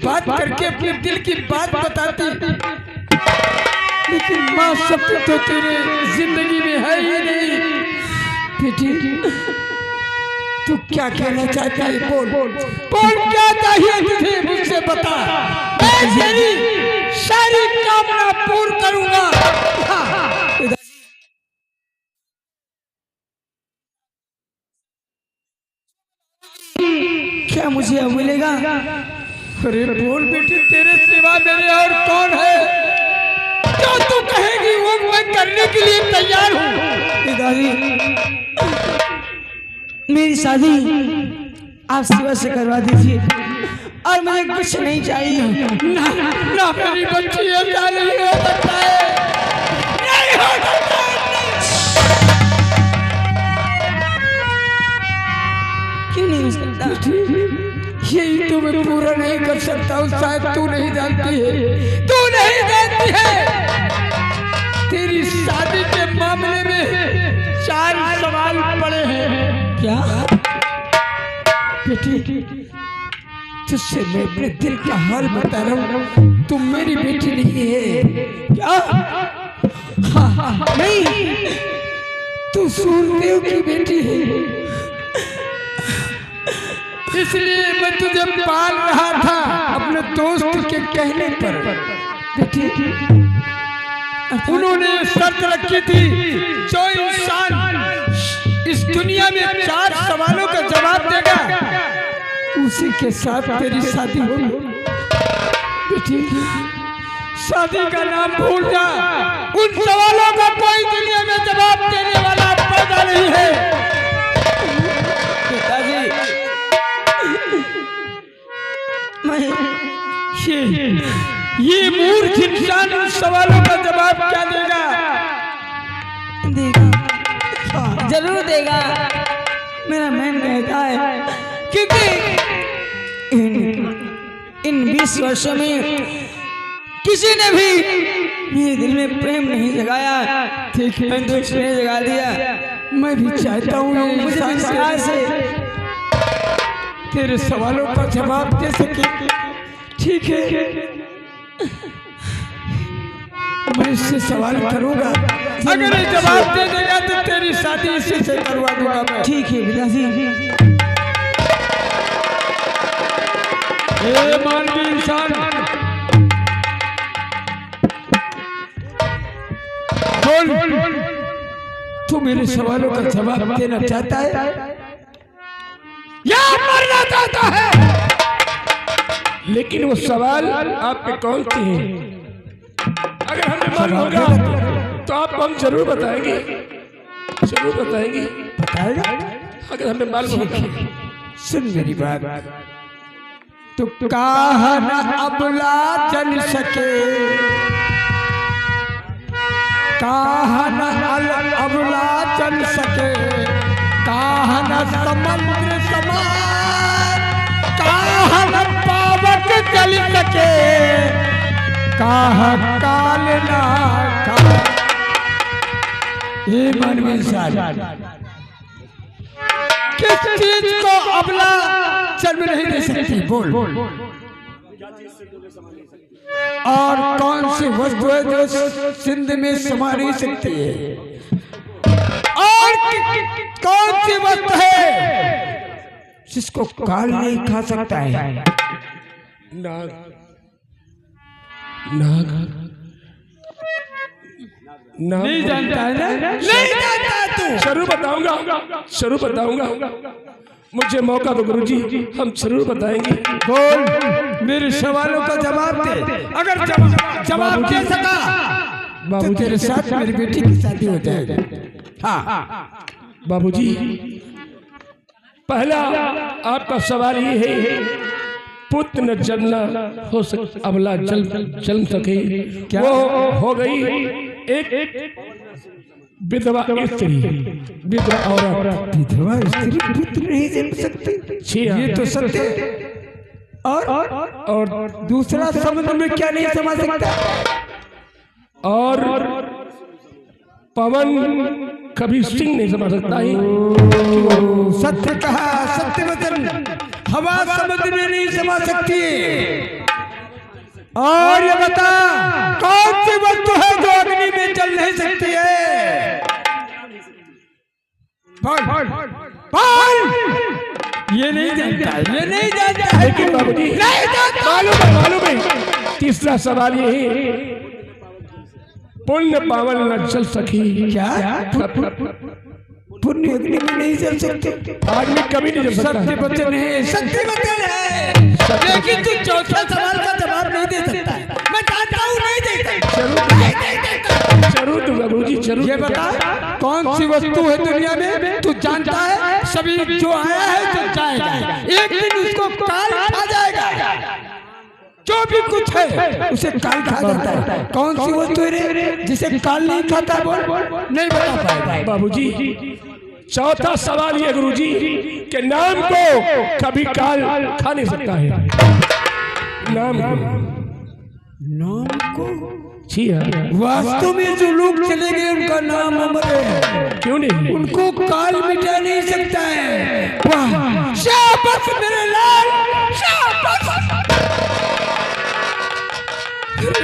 बात करके अपने दिल की बात बताती, लेकिन माँ शब्द तो तेरे जिंदगी में है ही नहीं। बेटी तू क्या कहना चाहती है? बोल बोल बोल, क्या चाहिए तुझे मुझसे बता, मैं तेरी सारी कामना पूर्ण करूंगा। क्या मुझे अब मिलेगा? अरे बोल बेटी, तेरे सिवा मेरे और कौन है? जो तू कहेगी वो मैं करने के लिए तैयार हूँ। पिताजी मेरी शादी आप शिवा से करवा दीजिए और मुझे कुछ नहीं चाहिए। ना ना मेरी बच्ची, ऐसा नहीं हो सकता है, नहीं हो सकता है। क्यों नहीं हो सकता? यही तो मैं पूरा नहीं कर सकता हूँ। शायद तू नहीं जानती है, तू नहीं जानती है, तेरी शादी के मामले में 4 सवाल पड़े हैं। क्या बेटी, तुझसे मैं अपने दिल का हाल बता रहा हूँ, तुम मेरी बेटी नहीं है। क्या? हाँ, नहीं, तू सूरदेव की बेटी है। इसलिए मैं तुझे पाल रहा था अपने दोस्त के कहने पर। बेटी, उन्होंने शर्त रखी थी, जो इंसान इस दुनिया में 4 सवालों का जवाब देगा उसी के साथ तेरी शादी होगी। बेटी, शादी का नाम भूल जा, उन सवालों का कोई दुनिया में जवाब देने वाला पैदा नहीं है। पिताजी मैं ये मूर्ख इंसान उन सवालों का जवाब क्या देगा? देगा, जरूर देगा, मेरा मन कहता है, क्योंकि इन 20 वर्षों में किसी ने भी मेरे दिल में प्रेम नहीं जगाया। ठीक है, मैंने तो इसने जगा दिया। मैं भी चाहता हूँ मुझे विश्वास है तेरे सवालों का जवाब दे सके। ठीक है, मैं इससे सवाल करूंगा, अगर ये जवाब दे देगा तो तेरी शादी इसी से करवा दूंगा मैं। ठीक है पिताजी। मानवीय इंसान, बोल, तू मेरे सवालों का जवाब देना चाहता है या मरना चाहता है? लेकिन वो सवाल आपके कौन से हैं? अगर हमें मालूम होगा तो आपको हम जरूर बताएंगे, जरूर बताएंगे। बताएगा अगर हमें मालूम होगा। सुन मेरी बात, तो कहा न अबला चल सके, कहा न अबला चल सके, कहा न समुद्र समान, कहा न पावक चल सके, कहा काल ना का। ये मानवीय इंसान किस चीज को अबला जन्म नहीं दे सकती? बोल। और कौन सी वस्तु है जो सिंध में समा नहीं सकती है? और कौन सी वस्तु है जिसको काल नहीं खा सकता है? नाग, नाग, नाग नहीं जानता है ना? नहीं जानता तू? जरूर बताऊंगा, जरूर बताऊंगा। मुझे मौका दो गुरुजी, हम जरूर बताएंगे। बोल, मेरे सवालों का जवाब दे। अगर जवाब दे सका तो तेरे साथ मेरी बेटी की शादी हो जाएगी। हाँ बाबूजी, पहला आपका सवाल ये है, पुत्र न जन्म हो सके, अबला जन्म सके, वो हो गई एक विधवा स्त्री, विधवा औरत। विधवा स्त्री पुत्र नहीं जन्म सकती, ये तो सत्य। और दूसरा समुद्र में क्या नहीं समा सकता? और पवन कभी सिंह नहीं समा सकता है। सत्य कहा, सत्य वचन, हवा समुद्र में नहीं समा सकती। और ये बता कौन सी वस्तु है जो अग्नि में जल नहीं सकती है? बोल। ये नहीं जानता है, ये नहीं जानता है। लेकिन बाबूजी नहीं जानता। मालूम है। तीसरा सवाल ये है, पुण्य पावन न चल सकी। क्या पुण्य अग्नि में नहीं जल सकते? आदमी कभी नहीं जल सकता। सत्य वचन है, सत्य वचन है। लेकिन तू चौथा सवाल का जवाब नहीं दे सकता। मैं जानता हूँ नहीं दे सकता। जरूर तू बाबूजी जरूर। ये बता कौन सी वस्तु है दुनिया में तू जानता है? सभी जो आया है जो जाएगा, एक दिन उसको काल खा जाएगा। जो भी कुछ है उसे काल खा जाता है। कौन सी वस्तु है जिसे काल नहीं खाता? बोल। नहीं बता पाएगा बाबूजी। चौथा सवाल ये गुरुजी के नाम को कभी काल खा नहीं सकता है। नाम को जी हाँ। वास्तव में जो लोग चले गए उनका नाम अमर है। क्यों नहीं? उनको काल मिटा नहीं सकता है। वाह, शाबाश मेरे लाल, शाबाश।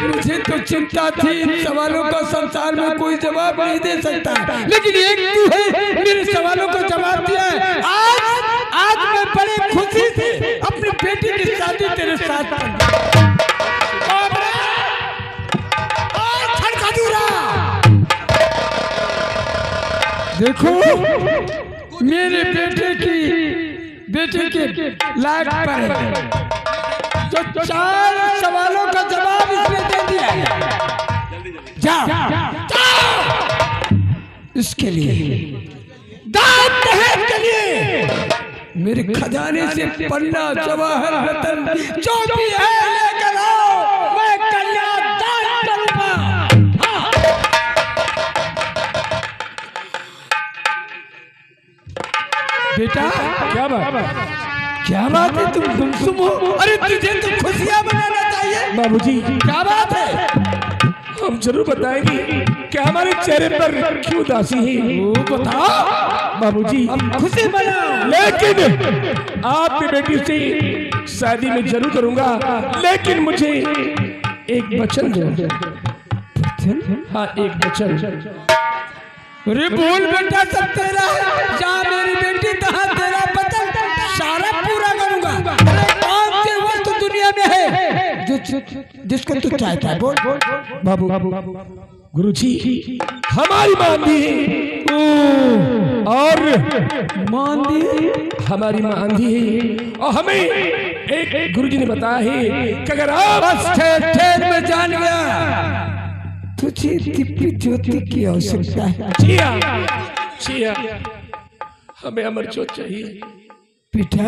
मुझे तो चिंता थी इन सवालों का संसार में कोई जवाब नहीं दे सकता, लेकिन एक तू है मेरे सवालों का जवाब दिया है। आज मैं बड़े खुशी से अपनी बेटी की शादी तेरे साथ देखो मेरे बेटे के लायक पर है। तो 4 सवालों का जवाब इसने दे दिया। जा इसके लिए दान दहेज के लिए मेरे खजाने से पन्ना जवाहर रतन जो भी है लेकर आओ, मैं कन्या दान करूंगा। बेटा क्या बात है? तुम गुमसुम हो। अरे तुझे तो खुशियां मनाना चाहिए। बाबूजी क्या बात है? हम जरूर बताएंगे कि हमारे चेहरे पर क्यों उदासी है। वो बताओ बाबूजी। खुशी मनाओ। लेकिन आपकी बेटी से शादी में जरूर करूंगा, लेकिन मुझे एक वचन दो। हाँ, एक वचन। अरे बोल बेटा, सब तेरा है। जा मेरी बेटी, तहाँ तेरा वचन सारा पूरा करूंगा। अरे कौन सी वस्तु दुनिया में है जिसको तू चाहता है? बोल बाबू। गुरुजी हमारी मांदी है। और मांदी हमारी मांदी है, और हमें एक गुरुजी ने बताया है कि अगर आप ठेर में जान गया तुझे दिव्य ज्योति की आवश्यकता है। जी हाँ, हमें अमर ज्योति चाहिए। बेटा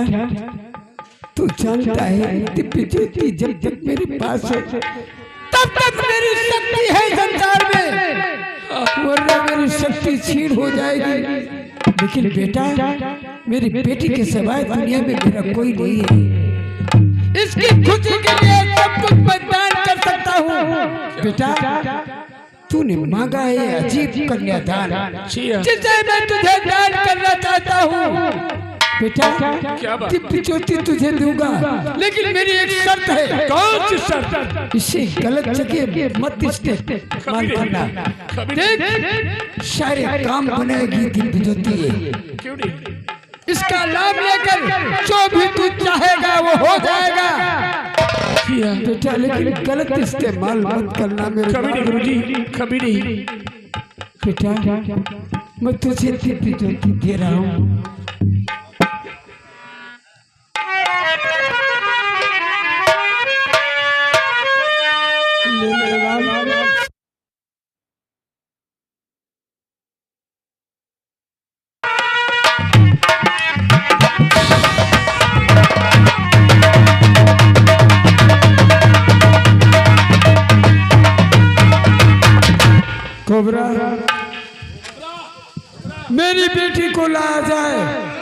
तू जानता है दिव्य ज्योति जब तक मेरे पास है तब तक मेरी शक्ति है संसार में, वरना मेरी शक्ति छीन हो जाएगी। लेकिन बेटा मेरी बेटी के सिवाय दुनिया में मेरा कोई नहीं है। इसकी खुशी के लिए सब कुछ बलिदान कर सकता हूँ। बेटा तूने मांगा है अजीब कन्यादान, जिसे मैं तुझे दान करना चाहता हूँ। बेटा दिव्य ज्योति तुझे दूंगा, लेकिन मेरी एक शर्त है। कौन सी शर्त? इसे गलत जगह मत इस्तेमाल करना। देख सारे काम बनाएगी दिव्य ज्योति। क्यों नहीं? इसका लाभ लेकर जो भी तू चाहेगा वो हो जाएगा। बेटा लेकिन गलत इस्तेमाल मत करना मेरे। कभी नहीं गुरुजी, कभी नहीं। बेटा मैं तुझे दिव्य ज्योति दे रहा हूँ। कोबरा मेरी बेटी को लाया जाए।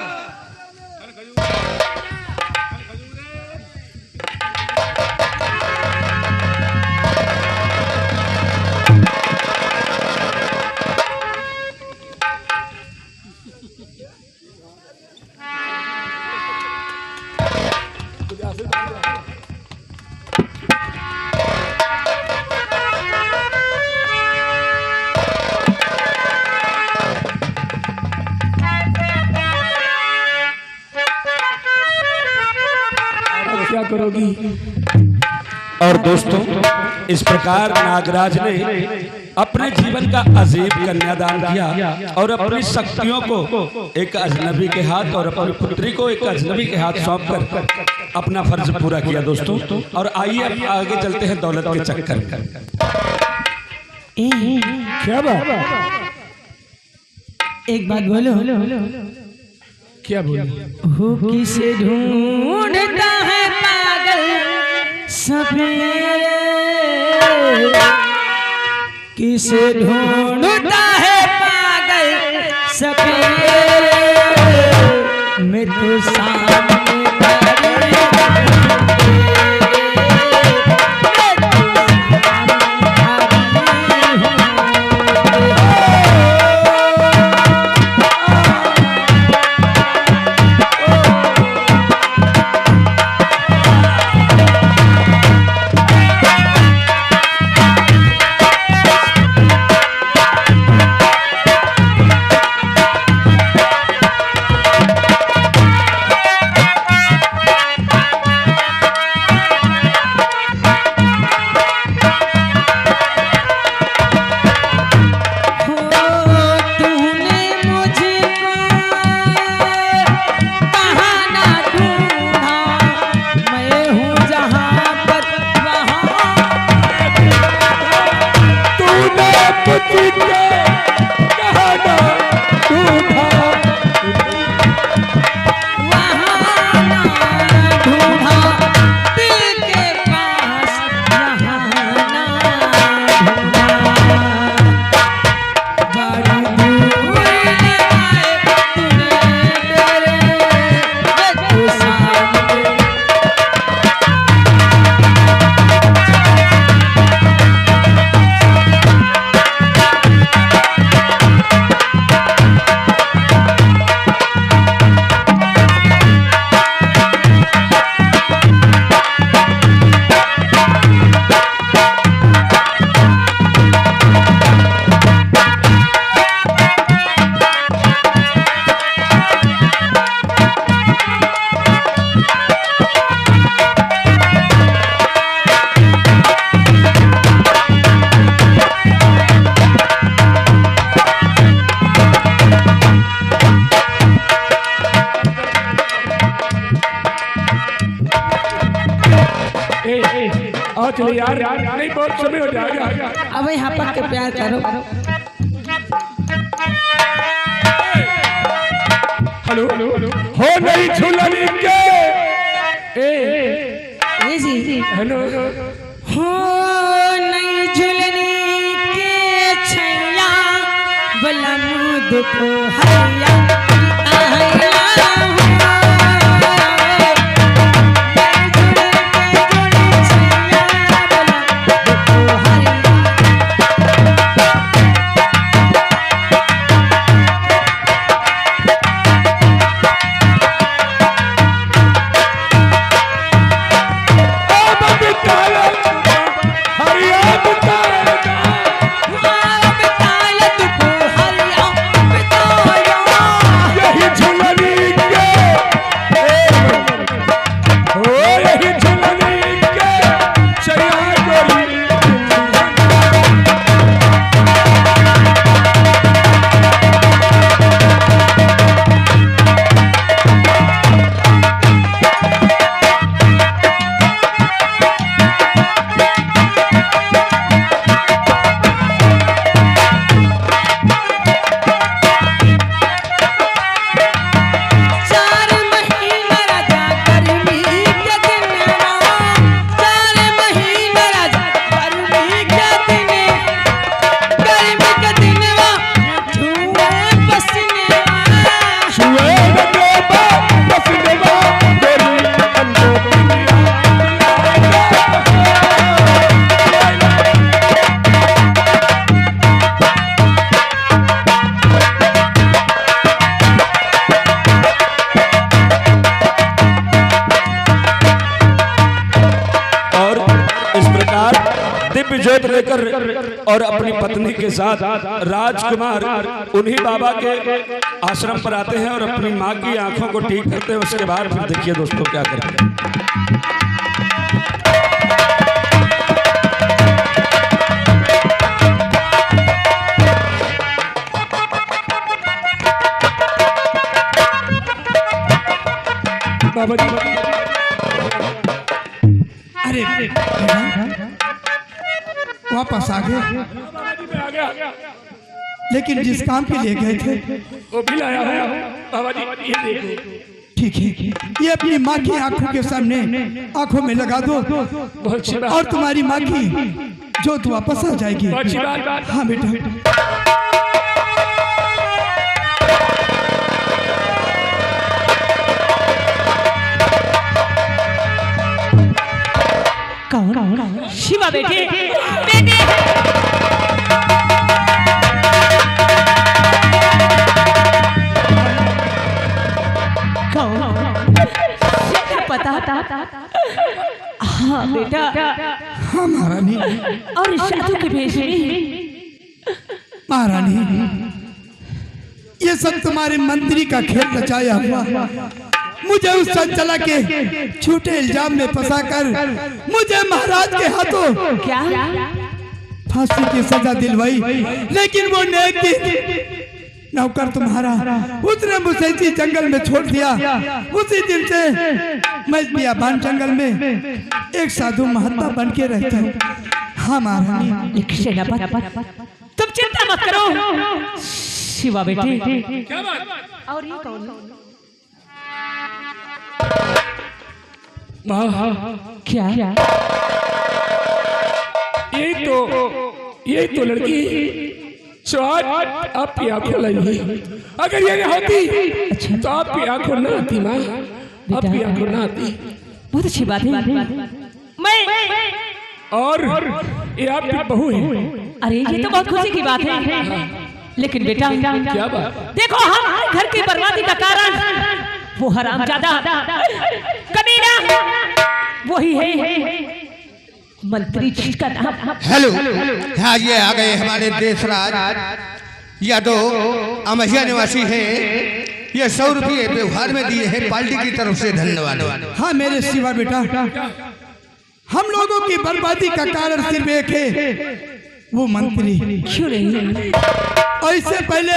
करोगी। और दोस्तों, इस प्रकार नागराज ने अपने जीवन का अजीब कन्यादान किया और अपनी शक्तियों को एक अजनबी के हाथ और अपनी पुत्री को एक अजनबी के हाथ सौंपकर अपना फर्ज पूरा किया दोस्तों। और आइए अब आगे चलते हैं दौलत के चक्कर में। क्या बात? एक बात बोलो, क्या बोलो? हो किसे ढूंढता है पागल सफेद, किसे ढूंढता है पागल सफेद, मैं तो सामने चले यार, नहीं बहुत समय हो जाएगा। अब यहाँ पर के प्यार करो। हेलो हो नहीं झूलनी के जी हेलो हो नहीं झूलनी के छैया बलम दुख हैया जोत लेकर और अपनी पत्नी के साथ राजकुमार उन्हीं बाबा के आश्रम पर आते हैं और अपनी माँ की आंखों को ठीक करते हैं। उसके बाद फिर देखिए दोस्तों क्या करते हैं। बाबा जी अरे वापस आ गए, आ गया लेकिन जिस काम के लिए गए थे वो भी लाया है बाबा जी, ये देखो। ठीक है, ये अपनी माँ की आंखों के सामने आंखों में लगा दो बहुत अच्छी बात। और तुम्हारी माँ की जोत वापस आ जाएगी। बहुत अच्छी बात। हाँ बेटा। शिवा बेटे बेटे पता हाँ बेटा, हाँ महारानी। और साधु के भेष में महारानी, ये सब तुम्हारे मंत्री का खेल रचाया हुआ। मुझे उस चंचला के झूठे इल्जाम में फंसाकर मुझे महाराज के हाथों क्या फांसी की सजा दिलवाई, लेकिन वो नेक नौकर तुम्हारा उसने मुझे इसी जंगल में छोड़ दिया। उसी दिन से मैं बियाबान जंगल में एक साधु महात्मा बन के रहता हूँ। हाँ महारानी। तुम चिंता मत करो शिवा बेटे। क्या बात? और ये कौन क्या ये तो लड़की स्वाद आपकी आंखों लाई है। अगर ये होती तो आपकी आंखों ना आती माँ, आपकी आंखों ना आती। बहुत अच्छी बात है। मैं और ये आपकी बहू है। अरे ये तो बहुत खुशी की बात है। लेकिन बेटा क्या बात? देखो हमारे घर की बर्बादी का कारण वो हरामजादा कमीना वही है मंत्री जी का नाम। हेलो, हाँ ये आ गए हमारे देशराज यादव अमहिया निवासी हैं। ये 100 रुपये व्यवहार में दिए हैं, पार्टी की तरफ से धन्यवाद। हाँ मेरे शिवा बेटा, हम लोगों की बर्बादी का कारण सिर्फ एक है, वो मंत्री। क्यों नहीं? और इससे पहले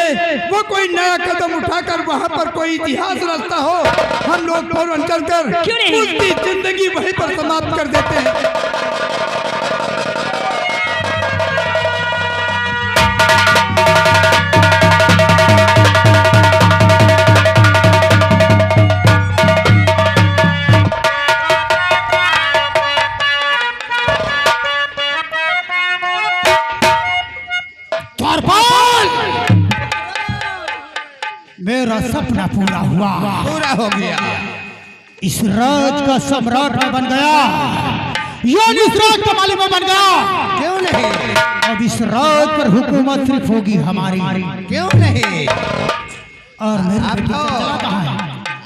वो कोई नया कदम उठाकर वहाँ पर कोई इतिहास रचता हो, हम लोग फौरन चलकर क्यों नहीं? उसकी जिंदगी वहीं पर समाप्त कर देते हैं। मेरा सपना पूरा हुआ, पूरा हो गया। इस राज का सम्राट में बन गया, यानी इस राज का मालिक में बन गया। क्यों नहीं? अब इस राज पर हुकूमत सिर्फ होगी हमारी। क्यों नहीं? और मेरी आप बेटी तो चंचला कहाँ है?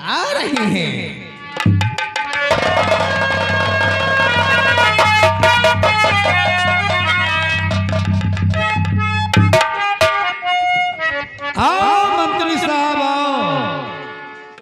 आ रही हैं।